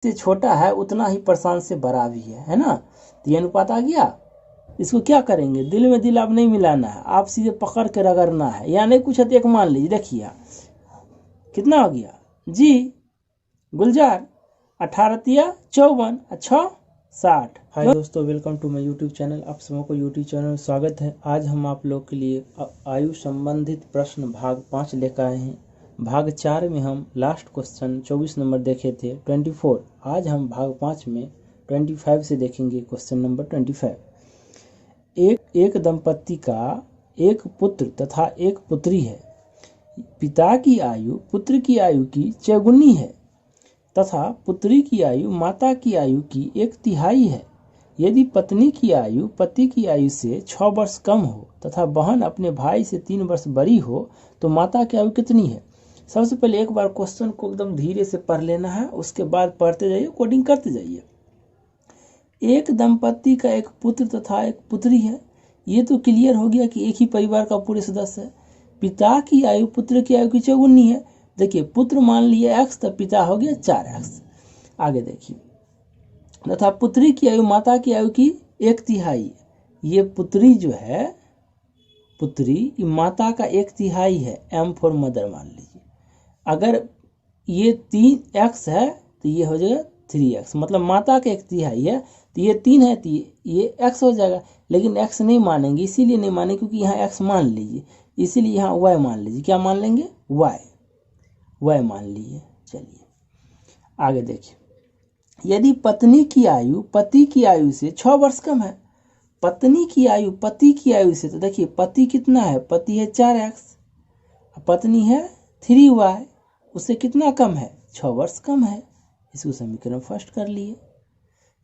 से छोटा है उतना ही प्रशांत से बड़ा भी है ना। तो ये अनुपात आ गया। इसको क्या करेंगे, दिल में दिल आप नहीं मिलाना है, आप सीधे पकड़ के रगड़ना है, या नहीं कुछ है तो एक मान लीजिए। देखिए कितना हो गया जी गुलजार, 18 तिया 54, अच्छा 60। हाय दोस्तों, welcome to my YouTube channel. आप सबों को यूट्यूब चैनल में स्वागत है। आज हम आप लोग के लिए आयु संबंधित प्रश्न भाग 5 लेकर आए हैं। भाग 4 में हम लास्ट क्वेश्चन 24 नंबर देखे थे 24। आज हम भाग 5 में 25 से देखेंगे क्वेश्चन नंबर 25। एक दंपत्ति का एक पुत्र तथा एक पुत्री है। पिता की आयु पुत्र की आयु की चौगुनी है तथा पुत्री की आयु माता की आयु की 1/3 है। यदि पत्नी की आयु पति की आयु से 6 वर्ष कम हो तथा बहन अपने भाई से 3 वर्ष बड़ी हो तो माता की आयु कितनी है। सबसे पहले एक बार क्वेश्चन को एकदम धीरे से पढ़ लेना है, उसके बाद पढ़ते जाइए, कोडिंग करते जाइए। एक दंपत्ति का एक पुत्र तथा एक पुत्री है, ये तो क्लियर हो गया कि एक ही परिवार का पूरे सदस्य है। पिता की आयु पुत्र की आयु की चौगुनी है। देखिए पुत्र मान लिए x, तब पिता हो गया 4x। आगे देखिए, तथा पुत्री की आयु माता की आयु की 1/3। ये पुत्री जो है, पुत्री माता का 1/3 है, m फॉर मदर मान लीजिए। अगर ये 3x है तो ये हो जाएगा 3x, मतलब माता का 1/3 है तो ये 3 है तो ये x हो जाएगा। लेकिन x नहीं मानेंगे, इसीलिए नहीं मानेंगे क्योंकि यहाँ x मान लीजिए, इसीलिए यहाँ y मान लीजिए। क्या मान लेंगे, y मान लीजिए। चलिए आगे देखिए, यदि पत्नी की आयु पति की आयु से 6 वर्ष कम है। पत्नी की आयु पति की आयु से, तो देखिए पति कितना है, पति है 4x, पत्नी है 3y, उससे कितना कम है, 6 वर्ष कम है। इसको समीकरण फर्स्ट कर लिए।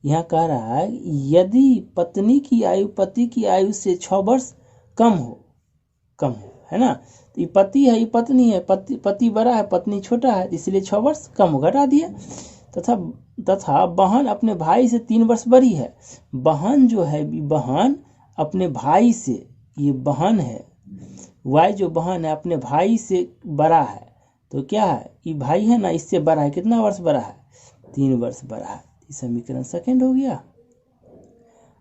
यहाँ कह रहा है यदि पत्नी की आयु पति की आयु से 6 वर्ष कम हो, है ना। तो ये पति है, ये पत्नी है, पति बड़ा है, पत्नी छोटा है, इसलिए 6 वर्ष कम हो, घटा दिया। तथा बहन अपने भाई से 3 वर्ष बड़ी है। बहन जो है, बहन अपने भाई से, ये बहन है, वाई जो बहन है अपने भाई से बड़ा है, तो क्या है, ये भाई है ना, इससे बड़ा है, कितना वर्ष बड़ा है, 3 वर्ष बड़ा है। समीकरण सेकंड हो गया।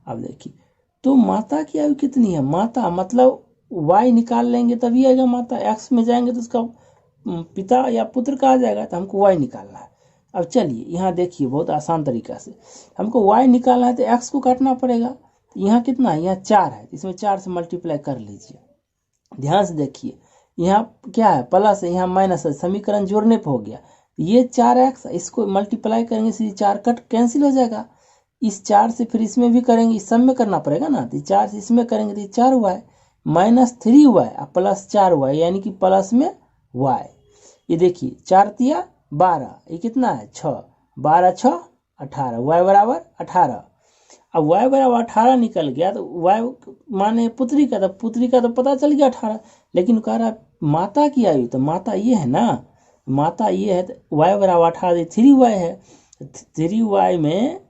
अब देखिए, तो माता की आयु कितनी है, माता मतलब y निकाल लेंगे तभी आएगा माता। x में जाएंगे तो उसका पिता या पुत्र का आ जाएगा, तो हमको y निकालना है। अब चलिए यहाँ देखिए, बहुत आसान तरीका से हमको y निकालना है तो x को काटना पड़ेगा। यहाँ कितना है, यहाँ 4 है, इसमें 4 से मल्टीप्लाई कर लीजिए। ध्यान से देखिए, यहाँ क्या है, प्लस है, यहाँ माइनस है, समीकरण जोड़ने पर हो गया। ये 4x, इसको मल्टीप्लाई करेंगे तो 4 कट कैंसिल हो जाएगा। इस 4 से फिर इसमें भी करेंगे, इस सब में करना पड़ेगा ना, तो 4 से इसमें करेंगे तो 4y माइनस 3y और प्लस 4y, यानी कि प्लस में y। ये देखिए 4 तिया 12, ये कितना है 6, 12 6 18, y बराबर 18। अब y बराबर 18 निकल गया तो y माने पुत्री का, तो पुत्री का तो पता चल गया 18, लेकिन कह रहा माता की आयु, तो माता ये है ना, माता ये है, तो y बराबर 18 3y है, 3y में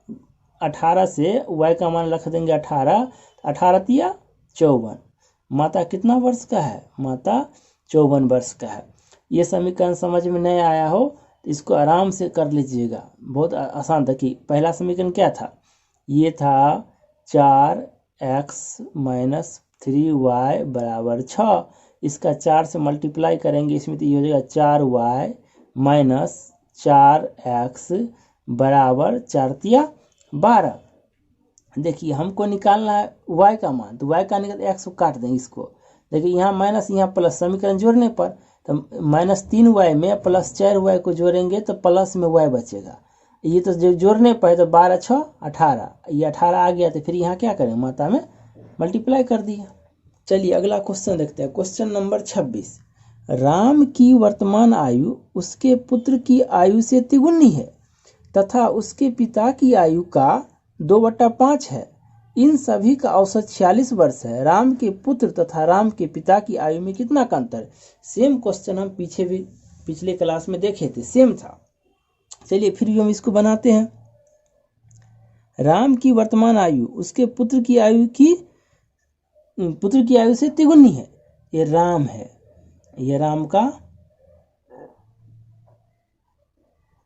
18 से y का मान रख देंगे 18, 18 तिया 54। माता कितना वर्ष का है, माता 54 वर्ष का है। ये समीकरण समझ में नहीं आया हो तो इसको आराम से कर लीजिएगा, बहुत आसान था। कि पहला समीकरण क्या था, ये था 4x माइनस 3y बराबर 6। इसका 4 से मल्टीप्लाई करेंगे इसमें तो ये हो जाएगा 4y माइनस 4x बराबर 4 तिया 12। देखिए हमको निकालना है y का मान, तो y का निकल x को काट देंगे इसको। देखिए यहाँ माइनस यहाँ प्लस, समीकरण जोड़ने पर तो माइनस 3y में प्लस 4y को जोड़ेंगे तो प्लस में y बचेगा। ये तो जो जोड़ने पर है तो 12 6 18, ये 18 आ गया, तो फिर यहाँ क्या करें, माता में मल्टीप्लाई कर दिया। चलिए अगला क्वेश्चन देखते हैं, क्वेश्चन नंबर 26। राम की वर्तमान आयु उसके पुत्र की आयु से तिगुनी है तथा उसके पिता की आयु का 2/5 है। इन सभी का औसत 46 वर्ष है। राम के पुत्र तथा राम के पिता की आयु में कितना का अंतर। सेम क्वेश्चन हम पीछे भी पिछले क्लास में देखे थे, सेम था। चलिए फिर भी हम इसको बनाते हैं। राम की वर्तमान आयु उसके पुत्र की आयु से तिगुनी है। ये राम है, ये राम का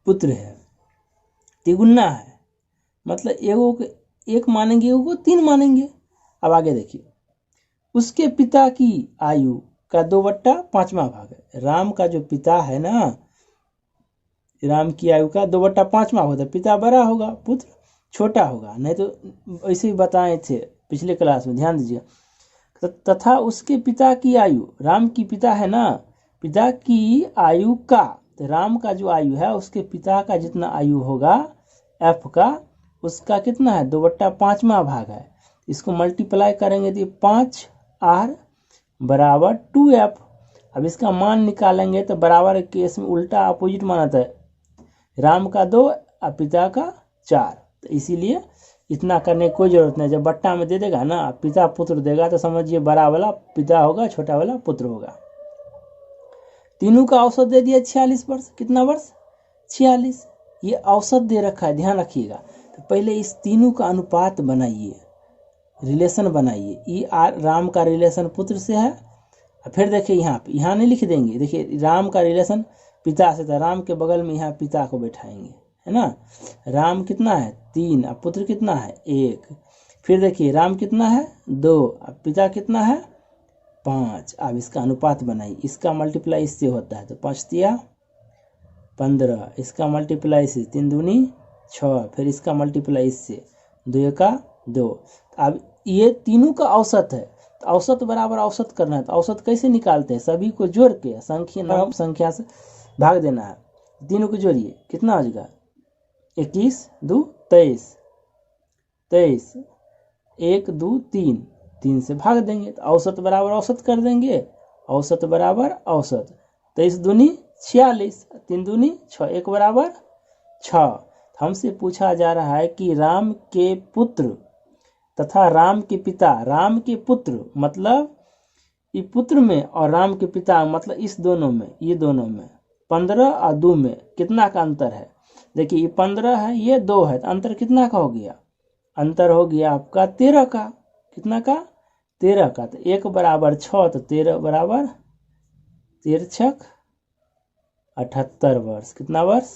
पुत्र है, तिगुना है, मतलब एगो को एक मानेंगे, एगो को 3 मानेंगे। अब आगे देखिए, उसके पिता की आयु का 2/5वां भाग है। राम का जो पिता है ना, राम की आयु का 2/5वां होता है। पिता बड़ा होगा, पुत्र छोटा होगा, नहीं तो ऐसे ही बताए थे पिछले क्लास में, ध्यान दीजिए। तथा उसके पिता की आयु, राम की पिता है ना, पिता की आयु का, तो राम का जो आयु है उसके पिता का जितना आयु होगा एफ का, उसका कितना है 2/5वां भाग है। इसको मल्टीप्लाई करेंगे तो 5r बराबर 2f। अब इसका मान निकालेंगे तो बराबर के केस में उल्टा अपोजिट माना है, राम का 2 और पिता का 4, तो इसीलिए इतना करने की कोई जरूरत नहीं। जब बट्टा में दे देगा ना, पिता पुत्र देगा, तो समझिए बड़ा वाला पिता होगा, छोटा वाला पुत्र होगा। तीनों का औसत दे दिया 46 वर्ष। कितना वर्ष? 46। ये औसत दे रखा है, ध्यान रखिएगा। तो पहले इस तीनों का अनुपात बनाइए, रिलेशन बनाइए। ये राम का रिलेशन पुत्र से है। फिर देखिए यहाँ पे, यहाँ नहीं लिख देंगे, देखिए राम का रिलेशन पिता से था, राम के बगल में यहाँ पिता को बैठाएंगे, है ना। राम कितना है 3, अब पुत्र कितना है 1। फिर देखिए राम कितना है 2, अब पिता कितना है 5। अब इसका अनुपात बनाइए, इसका मल्टीप्लाई इससे होता है तो 5 तिया 15, इसका मल्टीप्लाई इससे 3 दूनी 6, फिर इसका मल्टीप्लाई इससे 2 एका 2। अब ये तीनों का औसत है, तो औसत बराबर औसत करना है। तो औसत कैसे निकालते हैं? सभी को जोड़ के संख्या से भाग देना है। तीनों को जोड़िए, कितना हो जाएगा 21 2 23, 23 1 2 3, 3 से भाग देंगे तो औसत बराबर औसत कर देंगे। औसत बराबर औसत, 23 दूनी 46, 3 दूनी 6, 1 बराबर 6। हमसे पूछा जा रहा है कि राम के पुत्र तथा राम के पिता, राम के पुत्र मतलब ये पुत्र में, और राम के पिता मतलब इस दोनों में, ये दोनों में 15 और 2 में कितना का अंतर है? देखिए ये 15 है, ये 2 है, तो अंतर कितना का हो गया? अंतर हो गया आपका 13 का। कितना का? 13 का। तो 1 बराबर 6, तो 13 बराबर 13 छक 78 वर्ष। कितना वर्ष?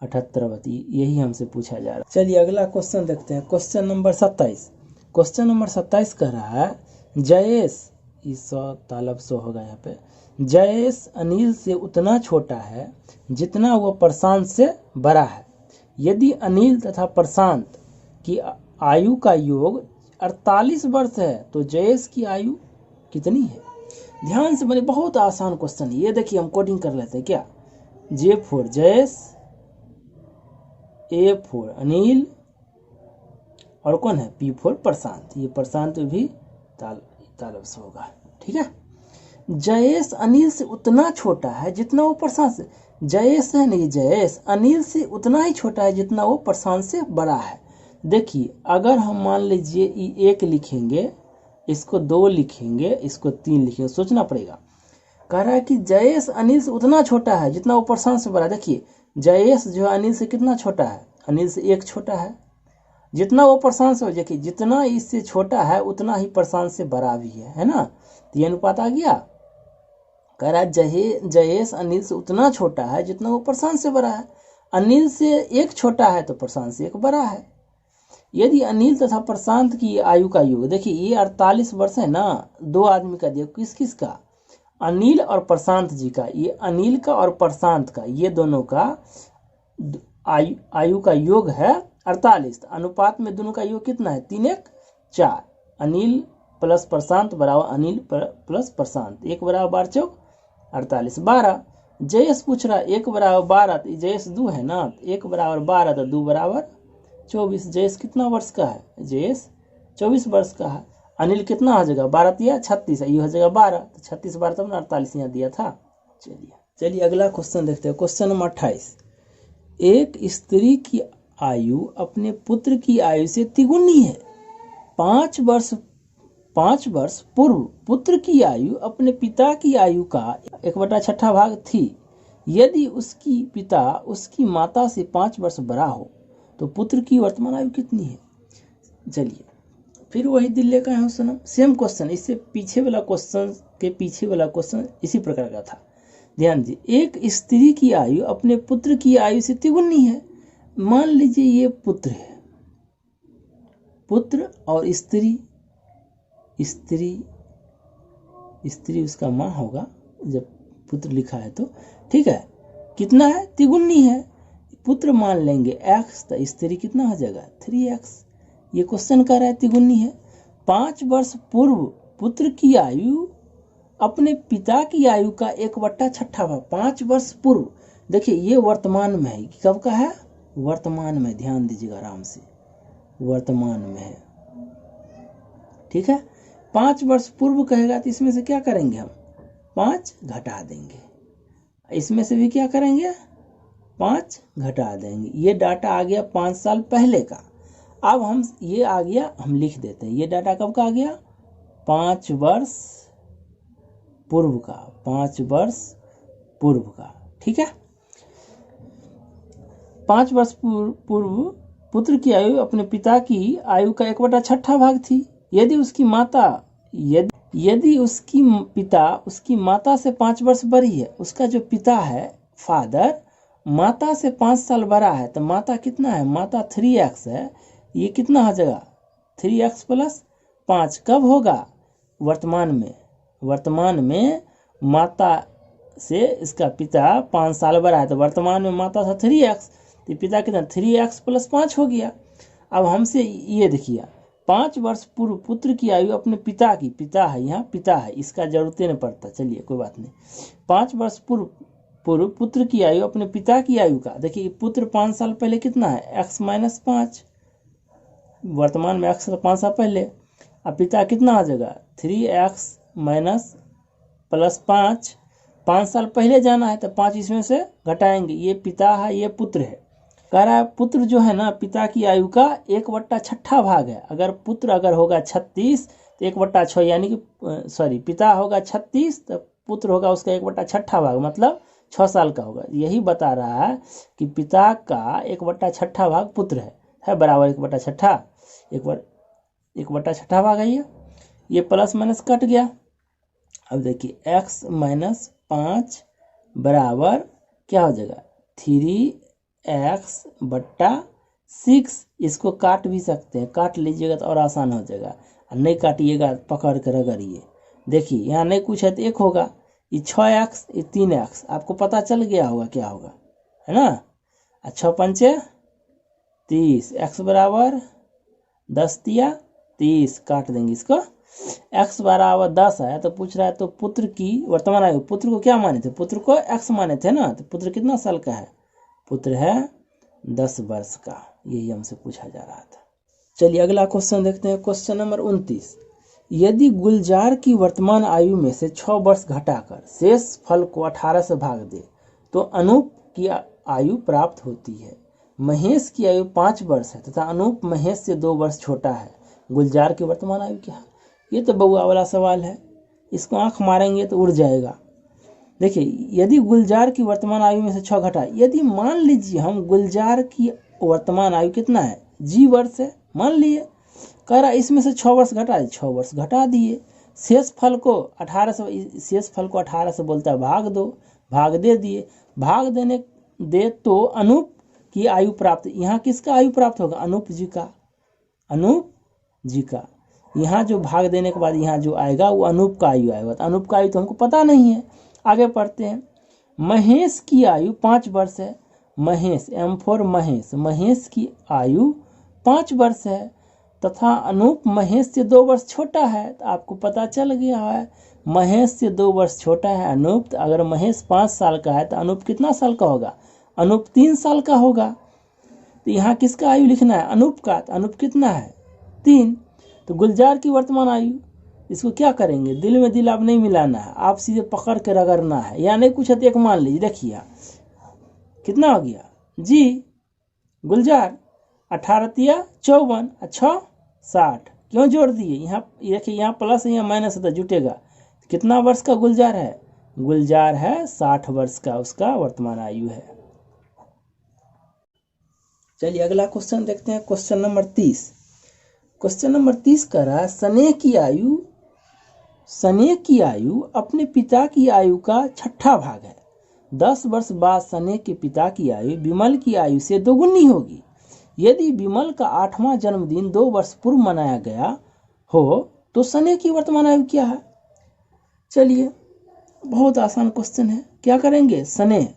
78 वर्ष। यही हमसे पूछा जा रहा है। चलिए अगला क्वेश्चन देखते हैं, क्वेश्चन नंबर 27। क्वेश्चन नंबर 27 कह रहा है, जयेश, इस तालब सो होगा यहाँ पे, जयेश अनिल से उतना छोटा है जितना वो प्रशांत से बड़ा है। यदि अनिल तथा प्रशांत की आयु का योग 48 वर्ष है तो जयेश की आयु कितनी है? ध्यान से बने, बहुत आसान क्वेश्चन है ये। देखिए हम कोडिंग कर लेते हैं क्या। J4 जयेश, A4 अनिल, और कौन है P4 प्रशांत। ये प्रशांत भी तालब से होगा, ठीक है। जयेश अनिल से उतना छोटा है जितना वो प्रशांत से, जयेश है नहीं, जयेश अनिल से उतना ही छोटा है जितना वो प्रशांत से बड़ा है। देखिए अगर हम मान लीजिए 1 लिखेंगे, इसको 2 लिखेंगे, इसको 3 लिखेंगे, सोचना पड़ेगा। कह रहा है कि जयेश अनिल से उतना छोटा है जितना वो प्रशांत से बड़ा है। देखिए जयेश जो है अनिल से कितना छोटा है? अनिल से 1 छोटा है। जितना वो प्रशांत से, देखिए जितना इससे छोटा है उतना ही प्रशांत से बड़ा भी है ना। तो ये अनुपात आ गया। कह रहा है जयेश अनिल से उतना छोटा है जितना वो प्रशांत से बड़ा है। अनिल से 1 छोटा है तो प्रशांत से 1 बड़ा है। यदि अनिल तथा प्रशांत की आयु का योग, देखिए ये 48 वर्ष है ना, 2 आदमी का दिया, किस किस का? अनिल और प्रशांत जी का। ये अनिल का और प्रशांत का, ये दोनों का आयु का योग है 48। अनुपात में दोनों का योग कितना है? 3 1 4। अनिल प्लस प्रशांत बराबर अनिल प्लस प्रशांत, 1 बराबर 12 चौक 48 12। जयेश पूछ रहा है 1 बराबर 12, तो जयेश 2 है ना, 1 बराबर 12 तो 2 बराबर 24। जयेश कितना वर्ष का है? जयेश 24 वर्ष का है। अनिल कितना हो जाएगा? 12 तिया 36, ये हो जाएगा 12, तो 36 12 तब 48 यहाँ दिया था। चलिए अगला क्वेश्चन देखते हैं, क्वेश्चन नंबर 28। एक स्त्री की आयु अपने पुत्र की आयु से तिगुनी है। 5 वर्ष पूर्व पुत्र की आयु अपने पिता की आयु का 1/6 भाग थी। यदि उसकी पिता उसकी माता से 5 वर्ष बड़ा हो तो पुत्र की वर्तमान आयु कितनी है? चलिए फिर वही दिल्ली का है सुनो, सेम क्वेश्चन, इससे पीछे वाला क्वेश्चन के पीछे वाला क्वेश्चन इसी प्रकार का था। ध्यान दीजिए, एक स्त्री की आयु अपने पुत्र की आयु से तिगुनी है। मान लीजिए ये पुत्र है, पुत्र और स्त्री, स्त्री उसका माँ होगा जब पुत्र लिखा है तो, ठीक है। कितना है? तिगुनी है। पुत्र मान लेंगे x, तो स्त्री कितना हो जाएगा 3x। ये क्वेश्चन कह रहा है तिगुनी है। 5 वर्ष पूर्व पुत्र की आयु अपने पिता की आयु का 1/6 भाग। 5 वर्ष पूर्व, देखिए ये वर्तमान में है, कब का है? वर्तमान में, ध्यान दीजिएगा आराम से, वर्तमान में है, ठीक है। 5 वर्ष पूर्व कहेगा तो इसमें से क्या करेंगे हम? 5 घटा देंगे। इसमें से भी क्या करेंगे? 5 घटा देंगे। ये डाटा आ गया 5 साल पहले का। अब हम ये आ गया, हम लिख देते हैं। ये डाटा कब का आ गया? 5 वर्ष पूर्व का, 5 वर्ष पूर्व का, ठीक है। 5 वर्ष पूर्व पुत्र की आयु अपने पिता की आयु का 1/6 भाग थी। यदि उसकी माता यदि उसकी पिता उसकी माता से 5 वर्ष बड़ी है, उसका जो पिता है फादर माता से 5 साल बड़ा है, तो माता कितना है? माता 3x है। ये कितना हो जाएगा? 3x + 5 कब होगा? वर्तमान में। वर्तमान में माता से इसका पिता 5 साल बड़ा है, तो वर्तमान में माता था 3x, तो पिता कितना? 3x + 5 हो गया। अब हमसे ये देखिए, 5 वर्ष पूर्व पुत्र की आयु अपने पिता की, पिता है यहाँ, पिता है, इसका जरूरत नहीं पड़ता, चलिए कोई बात नहीं। 5 वर्ष पूर्व पुत्र की आयु अपने पिता की आयु का, देखिए पुत्र 5 साल पहले कितना है? x - 5, वर्तमान में x 5 साल पहले। अब पिता कितना आ जाएगा? 3x - +5, 5 साल पहले जाना है, तो 5 इसमें से घटाएंगे। ये पिता है, ये पुत्र है। कह रहा है पुत्र जो है ना, पिता की आयु का 1/6 भाग है। अगर पुत्र होगा 36 तो 1/6, यानी कि सॉरी, पिता होगा 36 तो पुत्र होगा उसका 1/6 भाग, मतलब 6 साल का होगा। यही बता रहा है कि पिता का 1/6 भाग पुत्र है बराबर 1/6, 1/6 भाग है ये प्लस माइनस कट गया। अब देखिए x - 5 बराबर क्या हो जाएगा? 3x/6। इसको काट भी सकते हैं, काट लीजिएगा तो और आसान हो जाएगा। नहीं काटिएगा पकड़ कर रगड़िए। देखिए यहाँ नहीं कुछ है तो 1 होगा, ये 6x, ये 3x, आपको पता चल गया होगा क्या होगा, है ना। 6 × 5 = 30, x बराबर 10 × 30, काट देंगे इसको। x बराबर 10 है तो पूछ रहा है, तो पुत्र की वर्तमान आयु, पुत्र को क्या माने थे? पुत्र को x माने थे ना, तो पुत्र कितना साल का है? पुत्र है 10 वर्ष का। यही हमसे पूछा जा रहा था। चलिए अगला क्वेश्चन देखते हैं, क्वेश्चन नंबर 29। यदि गुलजार की वर्तमान आयु में से 6 वर्ष घटाकर शेष फल को 18 से भाग दे तो अनूप की आयु प्राप्त होती है। महेश की आयु 5 वर्ष है तथा अनूप महेश से 2 वर्ष छोटा है। गुलजार की वर्तमान आयु क्या है? ये तो बउआ वाला सवाल है, इसको आंख मारेंगे तो उड़ जाएगा। देखिए यदि गुलजार की वर्तमान आयु में से 6 घटा, यदि मान लीजिए हम गुलजार की वर्तमान आयु कितना है? जी वर्ष है, मान लिए। कह रहा इसमें से 6 वर्ष घटा, 6 वर्ष घटा दिए। शेष फल को 18 से बोलता है भाग दो, भाग दे दिए। भाग देने दे तो अनूप की आयु प्राप्त, यहाँ किसका आयु प्राप्त होगा? अनूप जी का, अनूप जी का। यहाँ जो भाग देने के बाद यहाँ जो आएगा वो अनूप का आयु आएगा। तो अनूप का आयु तो हमको पता नहीं है। आगे पढ़ते हैं। महेश की आयु 5 वर्ष है। महेश, M4 महेश, महेश की आयु 5 वर्ष है तथा अनूप महेश से 2 वर्ष छोटा है। तो आपको पता चल गया है, महेश से 2 वर्ष छोटा है अनूप। तो अगर महेश 5 साल का है तो अनूप कितना साल का होगा? अनूप 3 साल का होगा। तो यहाँ किसका आयु लिखना है? अनूप का। तो अनूप कितना है? 3। तो गुलजार की वर्तमान आयु, इसको क्या करेंगे? दिल में दिल आप नहीं मिलाना है, आप सीधे पकड़ के रगड़ना है। या नहीं कुछ है तो 1 मान लीजिए। देखिए कितना हो गया जी? गुलजार 18 × 54, 6 60। क्यों जोड़ दिए? यहाँ देखिए, यहाँ प्लस है, यहाँ माइनस है तो जुटेगा। कितना वर्ष का गुलजार है? गुलजार है 60 वर्ष का, उसका वर्तमान आयु है। चलिए अगला क्वेश्चन देखते हैं, क्वेश्चन नंबर 30। क्वेश्चन नंबर 30 कह रहा है स्नेह की आयु अपने पिता की आयु का 6ठा भाग है। 10 वर्ष बाद स्नेह के पिता की आयु विमल की आयु से दोगुनी होगी। यदि विमल का 8वां जन्मदिन 2 वर्ष पूर्व मनाया गया हो तो स्नेह की वर्तमान आयु क्या है? चलिए, बहुत आसान क्वेश्चन है। क्या करेंगे? स्नेह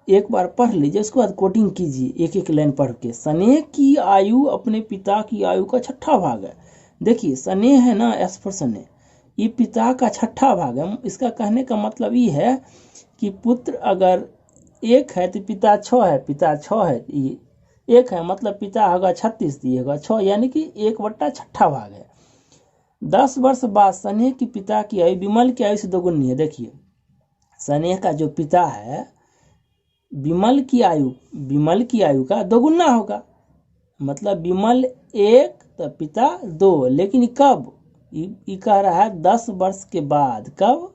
एक बार पढ़ लीजिए, उसके बाद कोटिंग कीजिए एक एक लाइन पढ़ के। स्नेह की आयु अपने पिता की आयु का 6ठा भाग है। देखिए, स्नेह है ना, एस फॉर स्नेह, ये पिता का 6ठा भाग है। इसका कहने का मतलब ये है कि पुत्र अगर 1 है तो पिता 6 है, पिता 6 है, ये 1 है मतलब पिता होगा 36, ये होगा 6, यानी कि 1/6ठा भाग है। 10 वर्ष बाद स्नेह की पिता की आयु विमल की आयु से दोगुनी है। देखिए, स्नेह का जो पिता है विमल की आयु का दोगुना होगा। मतलब विमल 1 तो पिता 2, लेकिन कब? ये कह रहा है 10 वर्ष के बाद। कब?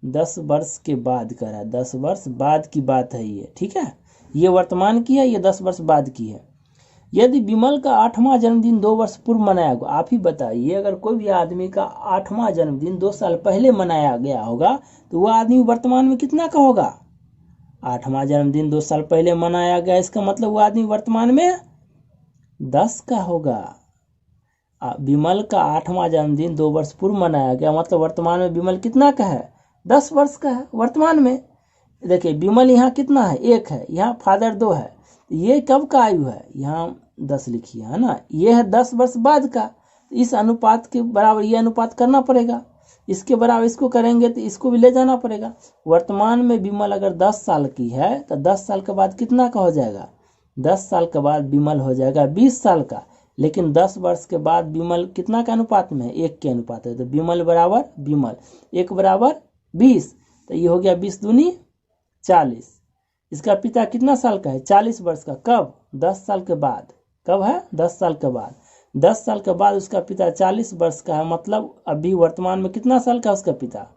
10 वर्ष के बाद कह रहा है, 10 वर्ष बाद की बात है ये, ठीक है। ये वर्तमान की है, ये 10 वर्ष बाद की है। यदि विमल का 8वां जन्मदिन 2 वर्ष पूर्व मनाया गया, आप ही बताइए, अगर कोई भी आदमी का 8वां जन्मदिन 2 साल पहले मनाया गया होगा तो वह आदमी वर्तमान में कितना का होगा? 8वां जन्मदिन 2 साल पहले मनाया गया, इसका मतलब वो आदमी वर्तमान में 10 का होगा। विमल का 8वां जन्मदिन 2 वर्ष पूर्व मनाया गया, मतलब वर्तमान में विमल कितना का है? 10 वर्ष का है वर्तमान में। देखिए, विमल यहाँ कितना है? 1 है, यहाँ फादर 2 है। ये कब का आयु है? यहाँ 10 लिखिए, है ना। ये है 10 वर्ष बाद का। इस अनुपात के बराबर ये अनुपात करना पड़ेगा, इसके बराबर इसको करेंगे तो इसको भी ले जाना पड़ेगा। वर्तमान में विमल अगर 10 साल की है तो 10 साल के बाद कितना का हो जाएगा? 10 साल के बाद विमल हो जाएगा 20 साल का। लेकिन 10 वर्ष के बाद विमल कितना का अनुपात में है? 1 के अनुपात है। तो विमल बराबर विमल 1 बराबर 20, तो ये हो गया 20 दूनी 40। इसका पिता कितना साल का है? 40 वर्ष का। कब? 10 साल के बाद। कब है? 10 साल के बाद। 10 साल के बाद उसका पिता 40 वर्ष का है, मतलब अभी वर्तमान में कितना साल का है उसका पिता?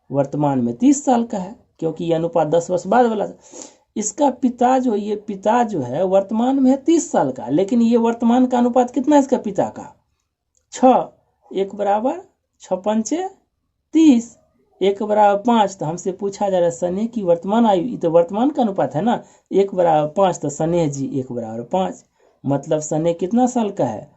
वर्तमान में 30 साल का है, क्योंकि ये अनुपात 10 वर्ष बाद वाला था। इसका पिता जो है वर्तमान में है 30 साल का, लेकिन ये वर्तमान का अनुपात कितना है इसका पिता का? 6। 1 बराबर 6 पंचे 30, 1 बराबर 5। तो हमसे पूछा जा रहा है स्नेह की वर्तमान आयु, ये तो वर्तमान का अनुपात है ना। 1 बराबर 5, तो स्नेह जी 1 बराबर 5, मतलब स्नेह कितना साल का है?